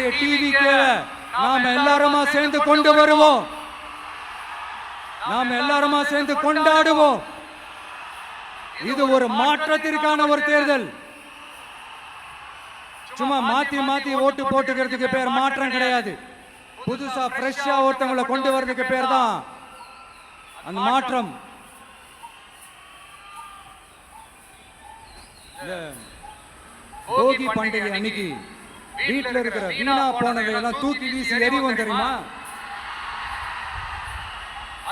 நம்மளுடைய டிவிக்கு நாம எல்லாருமா சேர்ந்து கொண்டு வருவோம். நாம எல்லாருமா சேர்ந்து கொண்டாடுவோம். இது ஒரு மாற்றத்திற்கான ஒரு தேர்தல். சும்மா மாத்தி மாத்தி ஓட்டு போட்டுக்கிறதுக்கு பேர் மாற்றம் கிடையாது. புதுசா ஃப்ரெஷ்ஷா ஒருத்தவங்களை கொண்டு வர்றதுக்கு பேர் தான் அந்த மாற்றம். போகி பண்டிகை அன்னைக்கு வீட்டில் இருக்கிற வீணா போனதை எல்லாம் தூக்கி வீசி எறிவோம் தெரியுமா?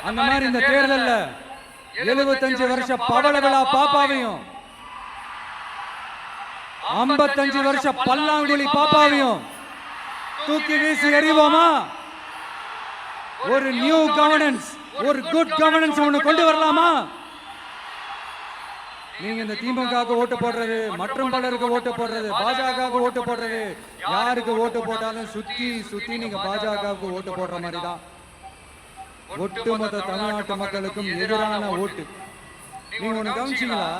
அந்த மாதிரி இந்த தேர்தல்ல 75 வருஷ பவள விழா பாப்பாவையும் 55 வருஷ பல்லாங்குழி பாப்பாவையும் தூக்கி வீசி எறிவோமா? ஒரு நியூ கவர்னன்ஸ், ஒரு குட் கவர்னன்ஸ் ஒன்று கொண்டு வரலாமா? நீங்க இந்த திமுக ஓட்டு போடுறது, மற்றும் பலருக்கு ஓட்டு போடுறது, பாஜக ஓட்டு போடுறது, யாருக்கு ஓட்டு போட்டாலும் சுத்தி சுத்தி நீங்க பாஜகவுக்கு ஓட்டு போடுற மாதிரி தான். ஒட்டுமொத்த தமிழ்நாட்டு மக்களுக்கும் எதிரான ஓட்டு. நீங்க ஒண்ணு கவனிச்சீங்களா?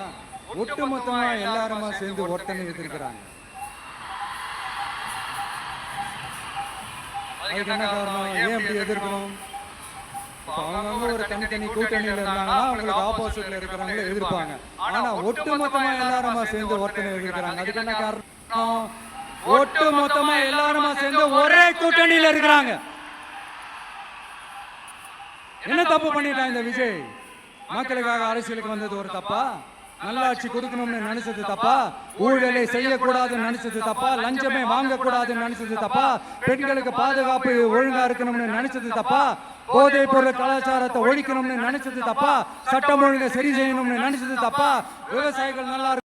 ஒட்டுமொத்தமா எல்லாருமா சேர்ந்து ஒருத்தனை எதிர்க்கிறாங்க. அதுக்கு என்ன காரணம்? ஏன் இப்படி எதிர்க்கணும்? அவங்க ஒரு தனித்தனி கூட்டணியில இருந்தாங்கன்னா அவங்களுக்கு ஆப்போசிட்ல இருக்கிறவங்களே எதிர்ப்பாங்க. ஆனா ஒட்டுமொத்தமா எல்லாருமா சேர்ந்து ஒருத்தனை எதிர்க்கிறாங்க. அதுக்கு என்ன காரணம்? ஒட்டுமொத்தமா எல்லாருமா சேர்ந்து ஒரே கூட்டணியில இருக்கிறாங்க. என்ன தப்பு பண்ணிட்டான் இந்த விஜய்? மக்களுக்காக அரசியலுக்கு வந்தது ஒரு தப்பா? நல்லாட்சி கொடுக்கணும்னு நினைச்சது தப்பா? ஊழலை செய்யக்கூடாதுன்னு நினைச்சது தப்பா? லஞ்சமே வாங்கக்கூடாதுன்னு நினைச்சது தப்பா? பெண்களுக்கு பாதுகாப்பு ஒழுங்கா இருக்கணும்னு நினைச்சது தப்பா? போதைப் பொருள் கலாச்சாரத்தை ஒழிக்கணும்னு நினைச்சது தப்பா? சட்டம் ஒழுங்கை சரி செய்யணும்னு நினைச்சது தப்பா? விவசாயிகள் நல்லா